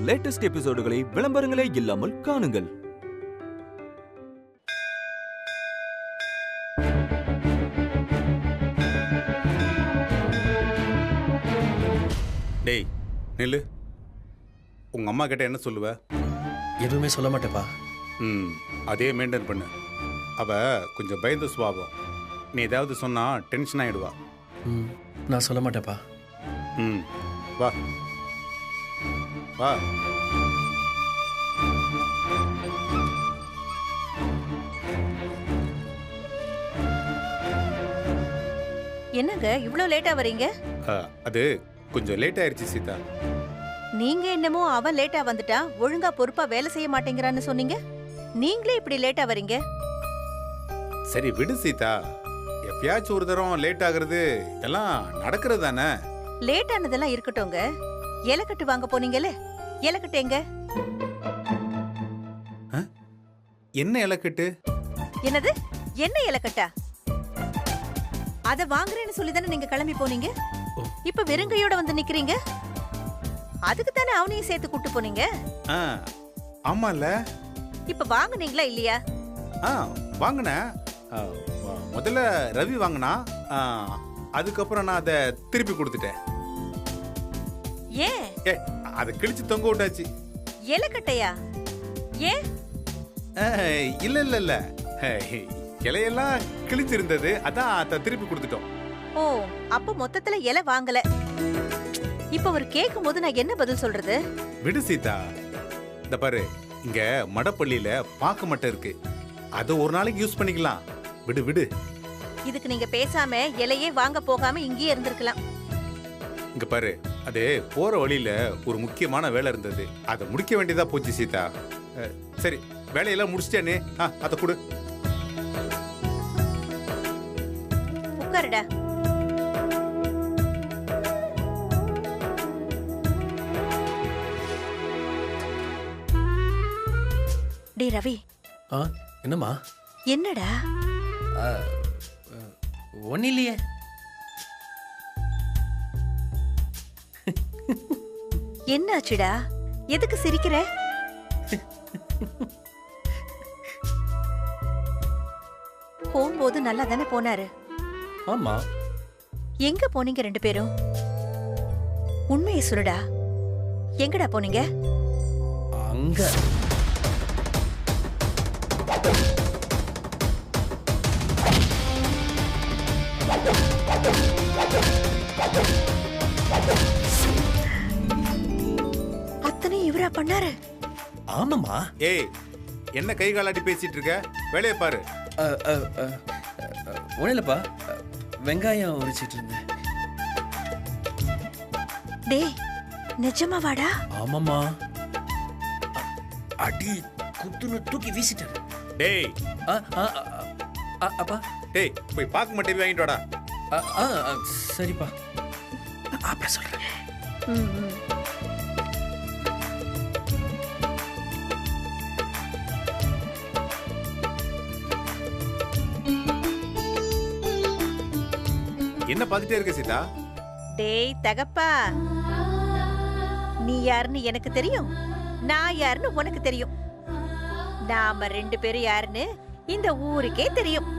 Latest எபிசோடுகளை விளம்பரங்களே இல்லாமல் காணுங்கள். டேய் நில்லு. உங்க அம்மா கிட்ட என்ன சொல்லுவ? எதுவுமே சொல்ல மாட்டேப்பா. அதே மெயின்டைன் பண்ணு. அவ கொஞ்சம் பயந்த சுபாவம். நீ ஏதாவது சொன்னா டென்ஷன் ஆயிடுவா. நான் சொல்ல மாட்டேப்பா. வா வா. என்னங்க இவ்ளோ லேட்டா வரீங்க? அது கொஞ்சம் லேட் ஆயிருச்சு சீதா. நீங்க என்னமோ அவன் லேட்டா வந்துட்டா ஒழுங்கா பொறுப்பா வேலை செய்ய மாட்டேங்கிறான்னு சொன்னீங்க. நீங்களே இப்படி லேட்டா வரீங்க. சரி விடு சீதா. எப்பயாச்சும் ஒரு தரம் லேட் ஆகுறது இதெல்லாம் நடக்கிறது தானே. லேட் ஆனதெல்லாம் இருக்கட்டும்ங்க. இலக்கட்டு வாங்க போனீங்கல்ல, இலக்கட்டு எங்க? என்ன இலக்கட்டு? என்னது என்ன இலக்கட்டா? அத வாங்குறேன்னு சொல்லி தானே நீங்க கிளம்பி போனீங்க. இப்ப வெறுங்கையோட வந்து நிக்கிறீங்க. அதுக்கு தானே அவனையும் சேர்த்து கூட்டு போனீங்க. ஆமால. இப்ப வாங்குனீங்களா இல்லையா? வாங்கின. முதல்ல ரவி வாங்கினா, அதுக்கப்புறம் நான் அதை திருப்பி கொடுத்துட்டேன். ஏன்? அதை கிழிச்சு தொங்க விட்டாச்சு. இலக்கட்டையா? ஏன்? இல்ல இல்ல இல்ல, இலையெல்லாம் கிழிச்சிருந்தது, அதான் அதை திருப்பி கொடுத்துட்டோம். ஓ, அப்ப மொத்தத்துல இலை வாங்கல. இப்ப ஒரு கேக்கும் போது நான் என்ன பதில் சொல்றது? விடு சீதா. இந்த பாரு, இங்க மடப்பள்ளியில பாக்கு மட்டை இருக்கு. அதை ஒரு நாளைக்கு யூஸ் பண்ணிக்கலாம். விடு விடு. இதுக்கு நீங்க பேசாம இலையே வாங்க போகாம இங்கேயே இருந்திருக்கலாம். இங்க பாரு, அது போற வழியில ஒரு முக்கியமான வேலை இருந்தது. அதை முடிக்க வேண்டியதா போச்சு சீதா. சரி, வேலையெல்லாம் முடிச்சிட்டேனே, அதை கொடு. உட்காருடா. டே ரவி. என்னம்மா? என்னடா? ஒன்னும் இல்லையே. என்னாச்சுடா? எதுக்கு சிரிக்கிற? போகும்போது நல்லா தானே போனாரு. ஆமா. எங்க போனீங்க ரெண்டு பேரும்? உண்மையை சொல்லுடா. எங்கடா போனீங்க? அங்க. அத்தனை இவரா பண்ணாரு? ஆமாமா. ஏய், என்ன கை காலாட்டி பேசிட்டு இருக்க? வேலையை பாரு. ஒண்ணுலப்பா, வெங்காயம் உரிச்சிட்டு இருந்தேன். டேய், நிஜமாவாடா? ஆமாமா. அடி குத்துன தூக்கி வீசிட்டாரு. டேய். அப்பா. டேய், போய் பாக்கு மட்டும் வாங்கிட்டு வாடா. சரிப்பா, அப்புறம் சொல்றேன். என்ன பார்த்துட்டே இருக்க சீதா? டேய் தகப்பா, நீ யாருன்னு எனக்கு தெரியும், நான் யாருன்னு உனக்கு தெரியும். நாம ரெண்டு பேரும் யாருன்னு இந்த ஊருக்கே தெரியும்.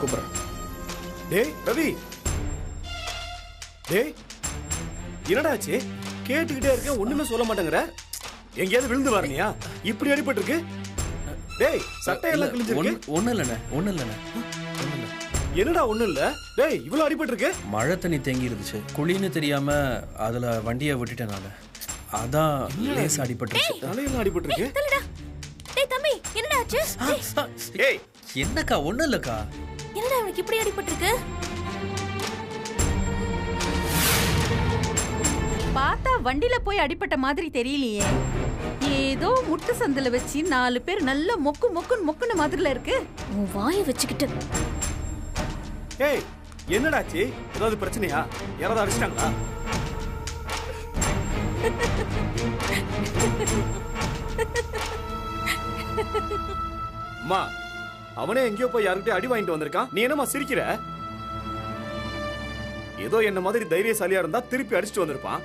கூப்பிடுறேன். டேய் ரவி, டேய் என்னடாச்சு? கேட்டுக்கிட்டே இருக்கேன், ஒண்ணுமே சொல்ல மாட்டேங்கிற. எங்கேயாவது விழுந்து வரணியா? இப்படி அடிபட்டு இருக்கு. டேய், சட்டையெல்லாம் கிழிஞ்சிருக்கு. ஒண்ணு இல்லண்ணே. என்னடா ஒண்ணு இல்ல? டேய், இவ்வளவு அடிபட்டு இருக்கு. மழை தண்ணி தேங்கி இருந்துச்சு, குழின்னு தெரியாம அதுல வண்டியை விட்டுட்டேன் நானு. அதான் லேசா அடிபட்டுருச்சு. தலையெல்லாம் அடிபட்டு இருக்கு. டேய் தம்பி, என்னடா ஆச்சு? ஏய் என்னக்கா ஒண்ணும் இல்லக்கா. என்னடா அவனுக்கு இப்படி அடிபட்டிருக்கு? பார்த்தா வண்டியில போய் அடிபட்ட மாதிரி தெரியலையே. ஏதோ முட்டு சந்தில வச்சு 4 பேர் நல்ல மொக்கு மொக்குன்னு மாதிரில இருக்கு. உன் வாயை வச்சுக்கிட்டு. ஏய் என்னடாச்சு? ஏதாவது பிரச்சனையா? யாராவது அடிச்சிட்டாங்களா? அம்மா, அவனே எங்கேயோ போய் யாருக்கிட்ட அடி வாங்கிட்டு வந்திருக்கான். நீ என்னமா சிரிக்கிற? ஏதோ என்ன மாதிரி தைரியசாலியா இருந்தா திருப்பி அடிச்சுட்டு வந்திருப்பான்.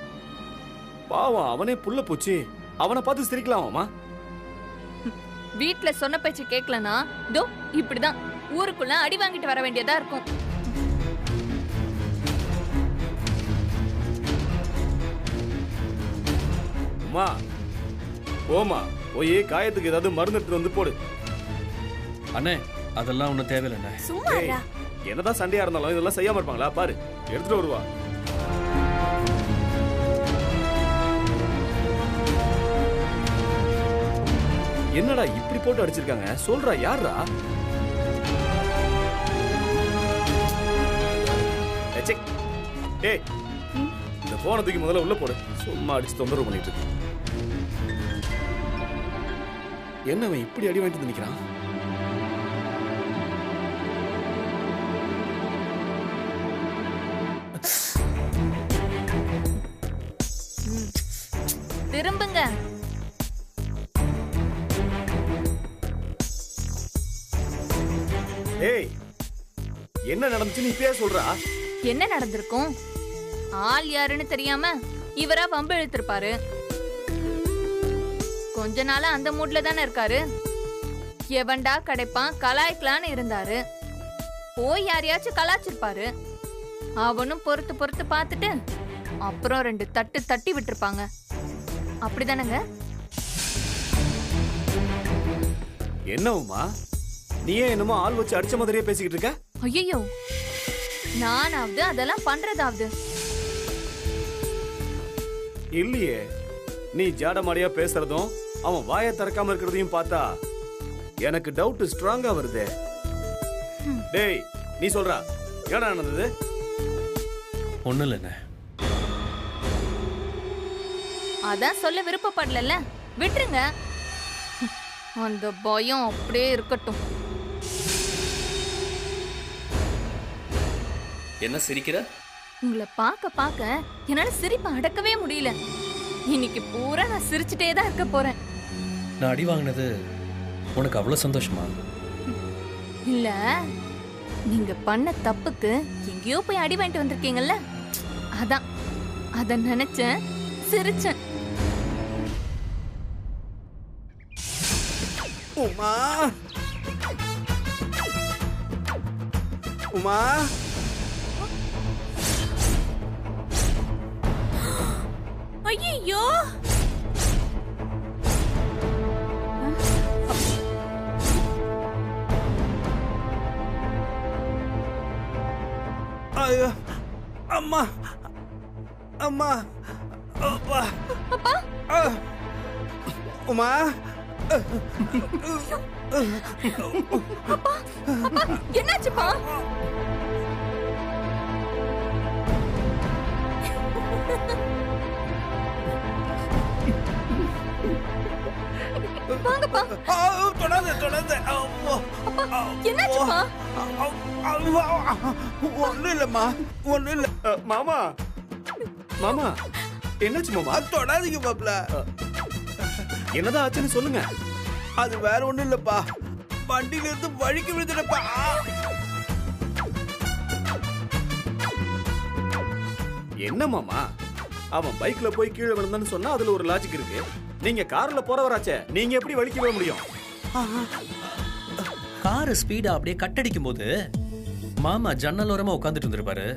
பாவம், அவனே புள்ள பூச்சி. அவனை பார்த்து சிரிக்கலாமாமா? வீட்ல சொன்ன பேச்சு கேட்கலனா தோ இப்படிதான் ஊருக்குள்ள அடி வாங்கிட்டு வர வேண்டியதா இருக்கும். அம்மா, போமா, போய் காயத்துக்கு ஏதாவது மருந்து எடுத்துட்டு வந்து போடு. அண்ணே அதெல்லாம் ஒன்றும் தேவையில்லைண்ணே. சும்மா ஏய், இருடா. என்னதான் சண்டையா இருந்தாலும் இதெல்லாம் செய்யாம இருப்பாங்களா? பாரு, எடுத்துட்டு வருவா. என்னடா இப்படி போட்டு அடிச்சிருக்காங்க? சொல்றா, யாரா? ஏய், இந்த போனை தூக்கி முதல்ல உள்ள போடு. சும்மா அடிச்சு தொந்தரவு பண்ணிட்டு இருக்கு. என்ன அவன் இப்படி அடி வாங்கிட்டு வந்து நிக்கிறான்? திரும்புங்க. ஏய், என்ன நடந்துச்சுன்னு இப்பயே சொல்றா. என்ன நடந்திருக்கும்? ஆள் யாருன்னு தெரியாம இவரா வம்பு இழுத்திருப்பாரு. கொஞ்ச நாளா அந்த மூட்ல தானே இருக்காரு. எவன்டா கிடைப்பான் கலாய்க்கலான்னு இருந்தாரு. போய் யாரையாச்சும் கலாச்சிருப்பாரு. அவனும் பொறுத்து பொறுத்து பார்த்துட்டு அப்புறம் 2 தட்டு தட்டி விட்டுருப்பாங்க. அப்படிதானங்க? என்னவுமா, நீ ஏன் என்னமோ ஆள் வச்சு அடிச்ச மாதிரியே பேசிக்கிட்டு இருக்க? ஐயோ, நானாவது அதெல்லாம் பண்றதாவது? இல்லையே, நீ ஜாடமாடியா பேசுறதும் அவன் வாயை திறக்காம இருக்கிறதையும் பார்த்தா எனக்கு டவுட் ஸ்ட்ராங்கா வருது. டேய், நீ சொல்றா, என்னடா நடந்தது? ஒன்றும் இல்லைண்ணே. அதான் சொல்ல விருப்பப்படல, விட்டுருங்க. அந்த பயம் அப்படியே இருக்கட்டும். என்ன சிரிக்கிற? உங்களை பார்க்க பார்க்க என்னால சிரிப்பை அடக்கவே முடியல. இன்னைக்கு பூரா நான் சிரிச்சுட்டே தான் இருக்க போறேன். நான் அடி வாங்கினது உனக்கு அவ்வளோ சந்தோஷமா? இல்ல, நீங்க பண்ண தப்புக்கு எங்கேயோ போய் அடி வாங்கிட்டு வந்திருக்கீங்கல்ல, அதான் அத நினைச்சேன், சிரிச்சேன். உமா, உமா, ஐயோ, ஐயோ, அம்மா, அம்மா, அப்பா, அப்பா, உமா, அப்பா, என்னாச்சுப்பா? வாங்கப்பா. தொடாத, தொடாத. என்னாச்சுப்பா? ஒண்ணும் இல்லம்மா, ஒண்ணும் இல்ல. மாமா, மாமா, என்னாச்சு மாமா? தொடாதீங்க பாப்ல. என்னதான் ஆச்சுன்னு சொல்லுங்க. அது வேற ஒண்ணும் இல்லப்பா, வண்டியில இருந்து வழிக்கு விழுந்துட்டப்பா. என்ன மாமா, அவன் பைக்ல போய் கீழே விழுந்தான்னு சொன்னா அதுல ஒரு லாஜிக் இருக்கு. நீங்க கார்ல போறவராச்சே, நீங்க எப்படி வலிக்கு விழ முடியும்? காரு ஸ்பீடா அப்படியே கட்டடிக்கும் போது மாமா ஜன்னல் ஓரமா உட்காந்துட்டு இருந்திருப்பாரு.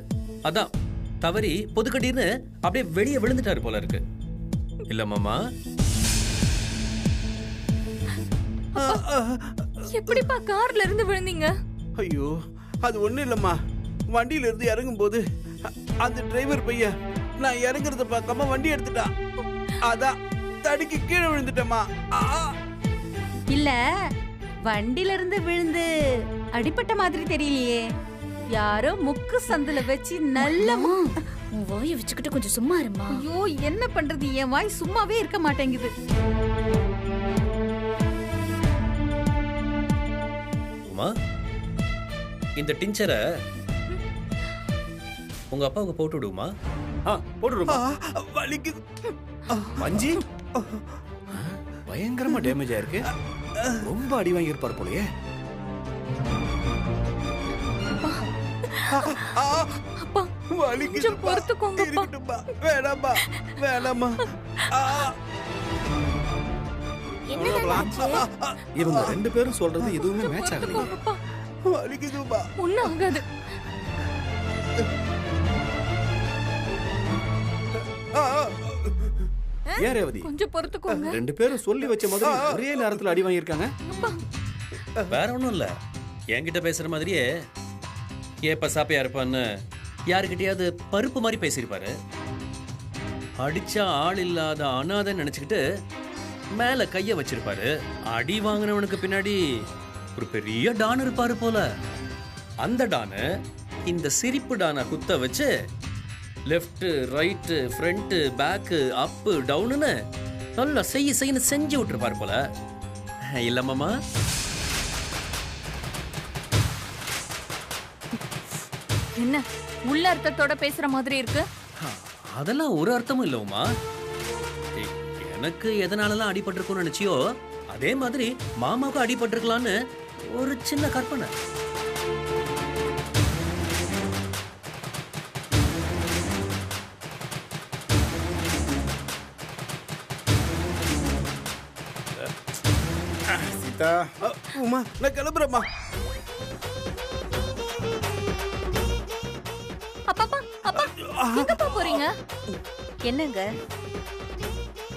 அதான் தவறி பொதுக்கட்டின்னு அப்படியே வெளியே விழுந்துட்டாரு போல இருக்கு. இல்ல மாமா? எப்படிப்பா கார்ல இருந்து விழுந்தீங்க? ஐயோ, அது ஒண்ணும் இல்லம்மா. வண்டியில இருந்து இறங்கும் போது அந்த டிரைவர் பையன் நான் இறங்குறத பார்க்காம வண்டி எடுத்துட்டான். அதான் தடுக்கி கீழே விழுந்துட்டேம்மா. இல்ல வண்டில இருந்து விழுந்து அடிபட்ட மாதிரி தெரியலையே. யாரோ முக்கு சந்துல வச்சு நல்ல உன் வாயை வச்சுக்கிட்டு கொஞ்சம் சும்மா இருமா. ஐயோ என்ன பண்றது, என் வாய் சும்மாவே இருக்க மாட்டேங்குது. உமா, இந்த டிஞ்சரை உங்க அப்பாவுக்கு போட்டு விடுமா? போட்டுருமா? வலிக்குது. மஞ்சி பயங்கரமா டேமேஜ் ஆயிருக்கு. ரொம்ப அடி வாங்கி இருப்பார் போலயே. அப்பா கொஞ்சம் பொறுத்துக்கோங்கப்பா. வேணாமா வேணாமா. இவங்க 2 பேரும் சொல்றது எதுவுமே மேட்ச் ஆகலையே. பொறுத்துக்கோங்கப்பா. வலிக்குதுப்பா. ஒண்ணும் ஆகாது. ஏன் ரேவதி, கொஞ்சம் பொறுத்துக்கோங்க. 2 பேரும் சொல்லி வச்ச மாதிரி ஒரே நேரத்துல அடி வாங்கியிருக்காங்க. வேற ஒண்ணும் இல்ல, என்கிட்ட பேசுற மாதிரியே ஏப்ப சாப்பையா இருப்பான்னு யாருக்கிட்டயாவது பருப்பு மாதிரி பேசியிருப்பாரு. அடிச்சா ஆள் இல்லாத அனாதைன்னு நினைச்சுக்கிட்டு மேல கைய வச்சிருப்பாரு. அடி வாங்கினவனுக்கு பின்னாடி ஒரு பெரிய டான் இருப்பாரு போல. அந்த டானு இந்த சிரிப்பு டானை குத்த வச்சு லெஃப்ட் ரைட்டு ஃப்ரண்ட் பேக்கு அப்பு டவுனுன்னு நல்லா செய்யு செஞ்சு விட்டுருப்பாரு போல. இல்ல மாமா? என்ன உள்ள அர்த்தத்தோட பேசுற மாதிரி இருக்கு? அதெல்லாம் ஒரு அர்த்தமும் இல்ல உமா. எனக்கு எதனாலலாம் அடிபட்டிருக்கும்னு நினைச்சியோ அதே மாதிரி மாமாவுக்கு அடிபட்டிருக்கலான்னு ஒரு சின்ன கற்பனை. சீதா, உமா நான் கிளம்புறேம்மா. அப்பா அப்பா எங்கப்பா போறீங்க? என்னங்க?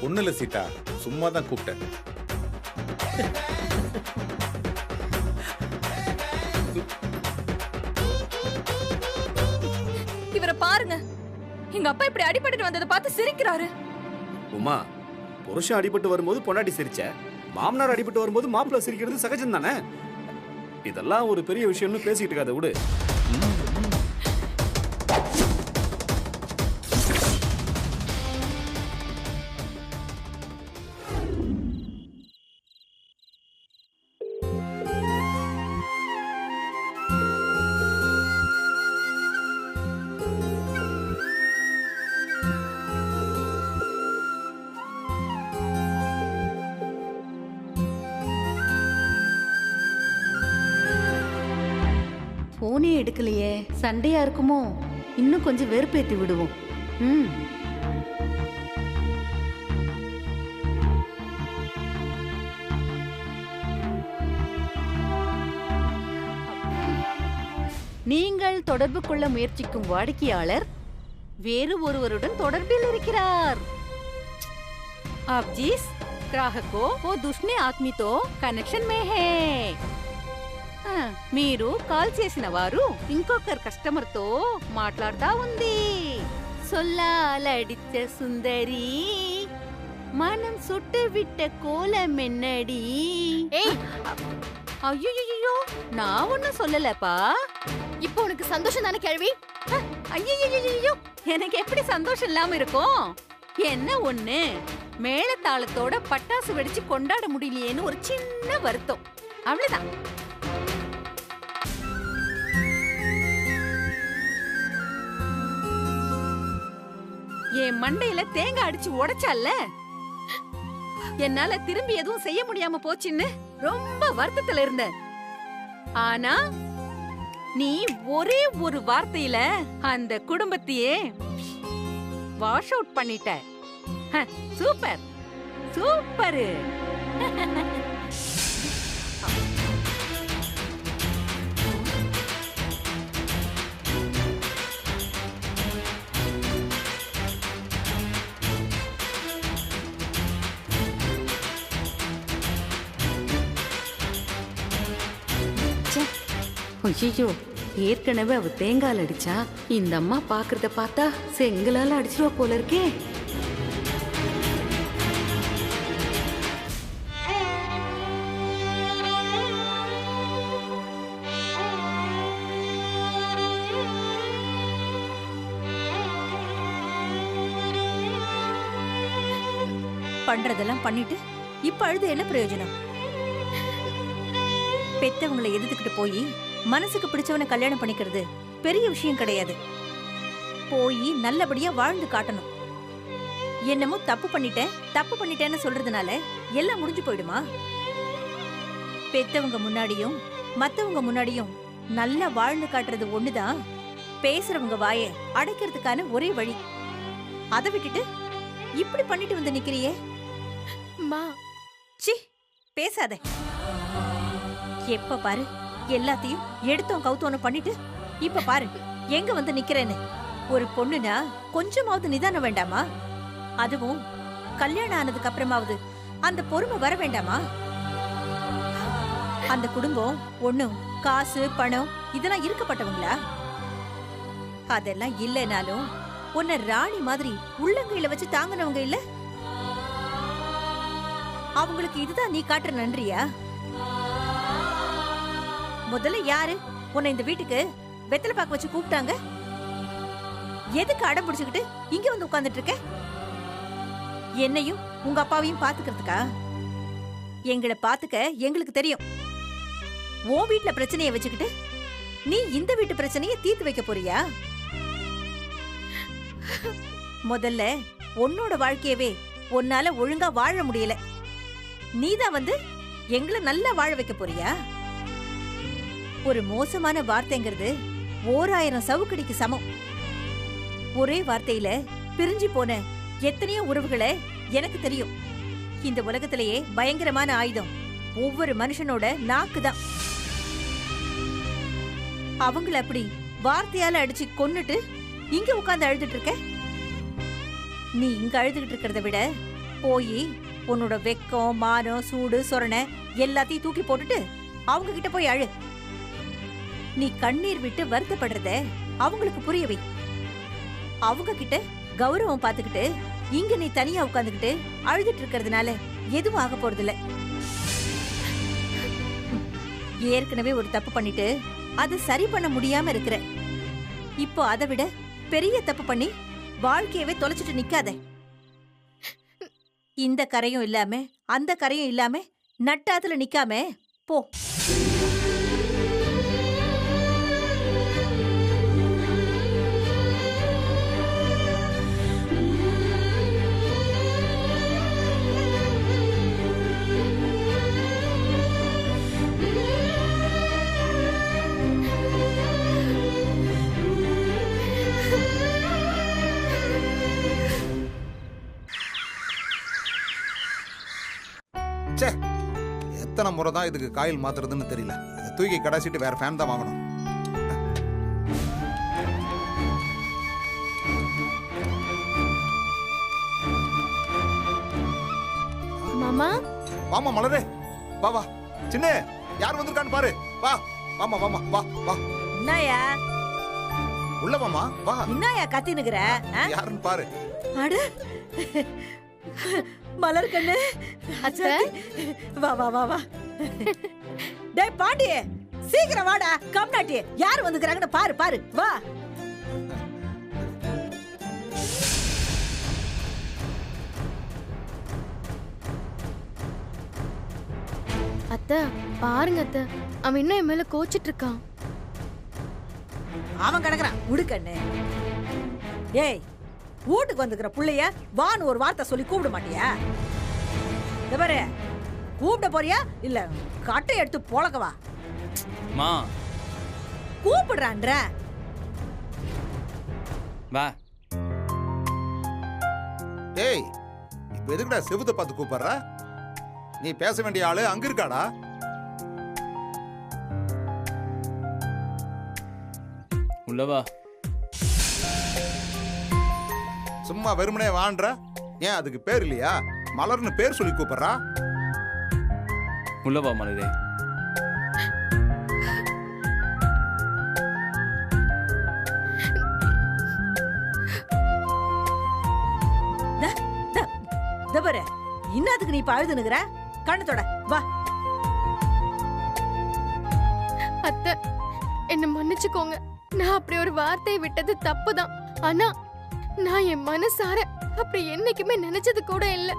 ஒண்ணு இல்ல சீதா, சும்மா தான் கூப்பிட்டேன். இவரை பாருங்க, எங்க அப்பா இப்படி அடிபட்டு வந்ததை பார்த்து சிரிக்கிறாரு. உமா, புருஷன் அடிபட்டு வரும்போது பொண்டாட்டி சிரிச்ச, மாமனார் அடிபட்டு வரும்போது மாப்பிள்ளை சிரிக்கிறது சகஜம் தானே. இதெல்லாம் ஒரு பெரிய விஷயம்னு பேசிட்டு இருக்காத விடு. போனே எடுக்கலையே, சண்டையா இருக்குமோ? இன்னும் கொஞ்சம் வெறுப்பேத்தி விடுவோம். நீங்கள் தொடர்பு கொள்ள முயற்சிக்கும் வாடிக்கையாளர் வேறு ஒருவருடன் தொடர்பில் இருக்கிறார். आप जिस ग्राहक को वो दूसरे आदमी तो कनेक्शन में है. మీరు కాల్ చేసిన వారు ఇంకొకరు కస్టమర్ తో మాట్లాడుతా ఉంది. சொல்லாலடிச்ச சுந்தரி மனம் சுட்டு விட்ட கோலம் என்னடி. ஏய், ஐயோ நான் ஒன்னும் சொல்லலப்பா. இப்போ உனக்கு சந்தோஷம் தானே கேள்வி? ஐயோ எனக்கு எப்படி சந்தோஷம் இல்லாம இருக்கும்? என்ன ஒண்ணு, மேளதாளத்தோட பட்டாசு வெடிச்சு கொண்டாட முடியலையேன்னு ஒரு சின்ன வருத்தம், அவ்வளவுதான். என் மண்டையில தேங்காய் அடிச்சு உடைச்சால, என்னால திரும்பி எதுவும் செய்ய முடியாம போச்சுன்னு ரொம்ப வருத்தத்துல இருந்த. ஆனா நீ ஒரே ஒரு வார்த்தையில அந்த குடும்பத்தையே வாஷ் அவுட் பண்ணிட்ட. Super super. ஐயோ, ஏற்கனவே அவ தேங்கால் அடிச்சா, இந்த அம்மா பாக்குறத பார்த்தா செங்கலால அடிச்சிருவா போல இருக்கே. பண்றதெல்லாம் பண்ணிட்டு இப்ப அழுது என்ன பிரயோஜனம்? பெத்தவங்களை எதிர்த்துக்கிட்டு போய் மனசுக்கு பிடிச்சவனை கல்யாணம் பண்ணிக்கிறது பெரிய விஷயம் கிடையாது. போய் நல்லபடியா வாழ்ந்து காட்டணும். என்னமோ தப்பு பண்ணிட்டேன்னு சொல்றதுனால எல்லாம் முடிஞ்சு போயிடுமா? பெத்தவங்க முன்னாடியும் மத்தவங்க முன்னாடியும் நல்லா வாழ்ந்து காட்டுறது ஒண்ணுதான் பேசுறவங்க வாயை அடைக்கிறதுக்கான ஒரே வழி. அதை விட்டுட்டு இப்படி பண்ணிட்டு வந்து நிக்கிறியே. சி, பேசாத. எப்ப பாரு எல்லாத்தையும் எடுத்தோம் கவுத்தோன்னு பண்ணிட்டு இப்ப பாரு எங்க வந்து நிக்கிறேன்னு. ஒரு பொண்ணுனா கொஞ்சமாவது நிதானம் வேண்டாமா? அதுவும் கல்யாணம் ஆனதுக்கு அப்புறமாவது அந்த பொறுமை வர வேண்டாமா? அந்த குடும்பம் ஒண்ணும் காசு பணம் இதெல்லாம் இருக்கப்பட்டவங்களா? அதெல்லாம் இல்லைனாலும் உன்னை ராணி மாதிரி உள்ளங்கையில வச்சு தாங்கினவங்க இல்ல? அவங்களுக்கு இதுதான் நீ காட்டுற நன்றியா? முதல்ல யாரு உன்னை இந்த வீட்டுக்கு வெத்தலை பாக்க வச்சு கூப்பிட்டாங்க? எதுக்கு அடம் பிடிச்சுக்கிட்டு இங்க வந்து உட்கார்ந்துட்டு இருக்க? என்னையும் உங்க அப்பாவையும் பாத்துக்கிறதுக்கா? எங்களை பாத்துக்க எங்களுக்கு தெரியும். உன் வீட்டுல பிரச்சனைய வச்சுக்கிட்டு நீ இந்த வீட்டு பிரச்சனைய தீர்த்து வைக்க போறியா? முதல்ல உன்னோட வாழ்க்கையவே உன்னால ஒழுங்கா வாழ முடியல. நீதான் வந்து எங்களை நல்லா வாழ வைக்க போறியா? ஒரு மோசமான வார்த்தைங்கிறது 1000 சவுக்கடிக்கு சமம். ஒரே வார்த்தையில பிரிஞ்சு போன எத்தனையோ உறவுகளை எனக்கு தெரியும். இந்த உலகத்திலேயே பயங்கரமான ஆயுதம் ஒவ்வொரு மனுஷனோட நாக்குதான். அவங்கள அப்படி வார்த்தையால அடிச்சு கொன்னுட்டு இங்க உட்கார்ந்து அழுதுட்டு இருக்க? நீ இங்க அழுதுகிட்டு இருக்கிறத விட போய் உன்னோட வெக்கம் மானம் சூடு சொரணை எல்லாத்தையும் தூக்கி போட்டுட்டு அவங்க கிட்ட போய் அழு. நீ கண்ணீர் விட்டு வருத்தப்படுறத அவங்களுக்கு புரியவை. அவங்க கிட்ட கௌரவம் பாத்துக்கிட்டு இங்க நீ தனியா உட்கார்ந்துகிட்டு அழுதுட்டு இருக்கிறதுனால எதுவும் ஆக போறதில்ல. ஏற்கனவே ஒரு தப்பு பண்ணிட்டு அது சரி பண்ண முடியாம இருக்கிற. இப்போ அதை விட பெரிய தப்பு பண்ணி வாழ்க்கையவே தொலைச்சிட்டு நிக்காத. இந்த கரையும் இல்லாம அந்த கரையும் இல்லாம நட்டாத்துல நிக்காம போ. எத்தனை முறை தான் இதுக்கு காயில் மாத்துறதுன்னு தெரியல. இதை தூக்கி கடாசிட்டு வேற ஃபேன் தான் வாங்கணும். மாமா வாமா மலரே, வா வா. சின்ன யார் வந்திருக்கான்னு பாரு. வா வாமா வாமா வா வா. என்னயா உள்ள வாமா வா. என்னயா கத்தினுக்குற? யாருன்னு பாரு. அட மலர் கண்ணு, வா வா வா வா. டேய் பாண்டி, சீக்கிரம் வாடா. கம்னாட்டி யார் வந்துக்கறாங்கன்னு பாரு பாரு. வா. அத்தை பாருங்க அத்தை, அவன் இன்னும் என் மேல கோச்சிட்டு இருக்கான். அவன் கிடக்குறான் உடுக்கண்ணு. ஏய், வீட்டுக்கு வந்துக்கிற புள்ளைய வான்னு ஒரு வார்த்தை சொல்லி கூப்பிட மாட்டியா? இந்த பாரு, கூப்பிட போறியா இல்ல கட்டை எடுத்து பொழக்கவா? மா கூப்பிடுறான்ற வா. டேய், இப்ப எதுக்குடா செவுத்த பார்த்து கூப்பிடுற? நீ பேச வேண்டிய ஆளு அங்க இருக்காடா. உள்ளவா. சும்மா வெறுமனே வான்ற. ஏன் அதுக்கு பேர் இல்லையா? மலர்னு பேர் சொல்லி கூப்பிடுறா. உள்ளவா மலரே. இன்னத்துக்கு நீ பழுதுனுக்குற? கண்ணத்தோட வா. அத்தை என்ன மன்னிச்சுக்கோங்க, நான் அப்படி ஒரு வார்த்தையை விட்டது தப்புதான். ஆனா நான் என் மனசார அப்படி என்னைக்குமே நினைச்சது கூட இல்ல.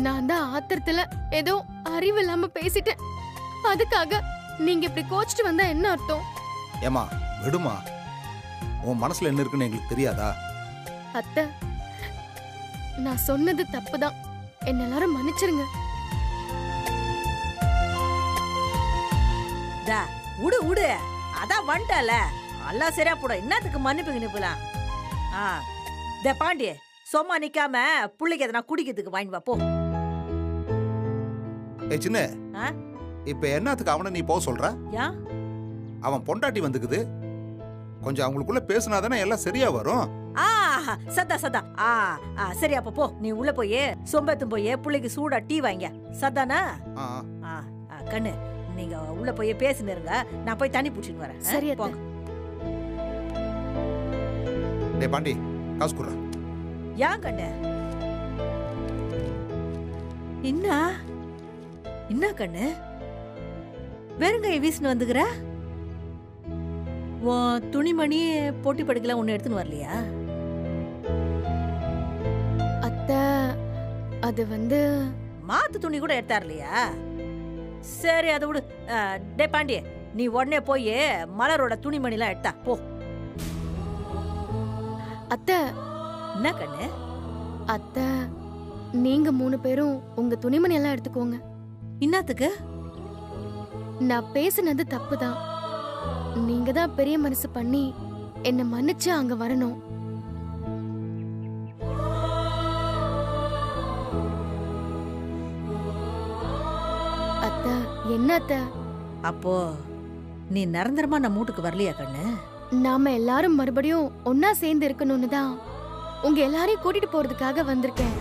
நான் தான் ஆத்திரத்துல ஏதோ அறிவு இல்லாம பேசிட்டேன். அதுக்காக நீங்க இப்படி கோச்சிட்டு வந்தா என்ன அர்த்தம்? ஏமா விடுமா, உன் மனசுல என்ன இருக்குன்னு எங்களுக்கு தெரியாதா? அத்தை, நான் சொன்னது தப்புதான். என்ன எல்லாரும் மன்னிச்சிருங்க. டா உடு உடு, அதான் வந்துட்டால எல்லாம் சரியா போட. என்னத்துக்கு மன்னிப்பு கிணிப்புலாம்? பாண்டிய சும்மா நிக்காம புள்ளைக்கு எதனா குடிக்கிறதுக்கு வாங்கி வா போ. சின்ன ஆ? இப்ப என்னத்துக்கு அவனை நீ போக சொல்ற? யா அவன் பொண்டாட்டி வந்துக்குது, கொஞ்சம் அவங்களுக்குள்ள பேசினாதானே எல்லாம் சரியா வரும். சதா சதா சரி, அப்ப போ. நீ உள்ள போய் சொம்பத்தும் போய் புள்ளைக்கு சூடா டீ வாங்க. சதானா? கண்ணு, நீங்க உள்ள போய் பேசினு இருங்க, நான் போய் தண்ணி பிடிச்சின்னு வரேன். சரி அத்தை. போங்க. டேய் பாண்டி, காசு குடுறா. ஏன் கண்ணு? என்ன கண்ணு வெறுங்கைய வீசின்னு வந்துக்கிற? உன் துணிமணி போட்டி படுக்கலாம் ஒண்ணு எடுத்துன்னு வரலையா? அத்தை, அது வந்து மாத்து துணி கூட எடுத்தாரலையா? சரி, அதை விடு. டே பாண்டிய, நீ உடனே போய் மலரோட துணிமணி எல்லாம் எடுத்தா போ. அத்தை. என்ன கண்ணு? அத்தை, நீங்க 3 பேரும் உங்க துணிமணி எல்லாம் எடுத்துக்கோங்க. இன்னத்துக்கு? நான் பேசினது தப்புதான். நீங்க தான் பெரிய மனசு பண்ணி என்ன மன்னிச்சு அங்க வரணும். அத்தை, என்ன அத்தை? அப்போ நீ நிரந்தரமா நம்ம வீட்டுக்கு வரலையா கண்ணு? நாம எல்லாரும் மறுபடியும் ஒன்னா சேர்ந்து இருக்கணும்னு தான் உங்க எல்லாரையும் கூட்டிட்டு போறதுக்காக வந்திருக்கேன்.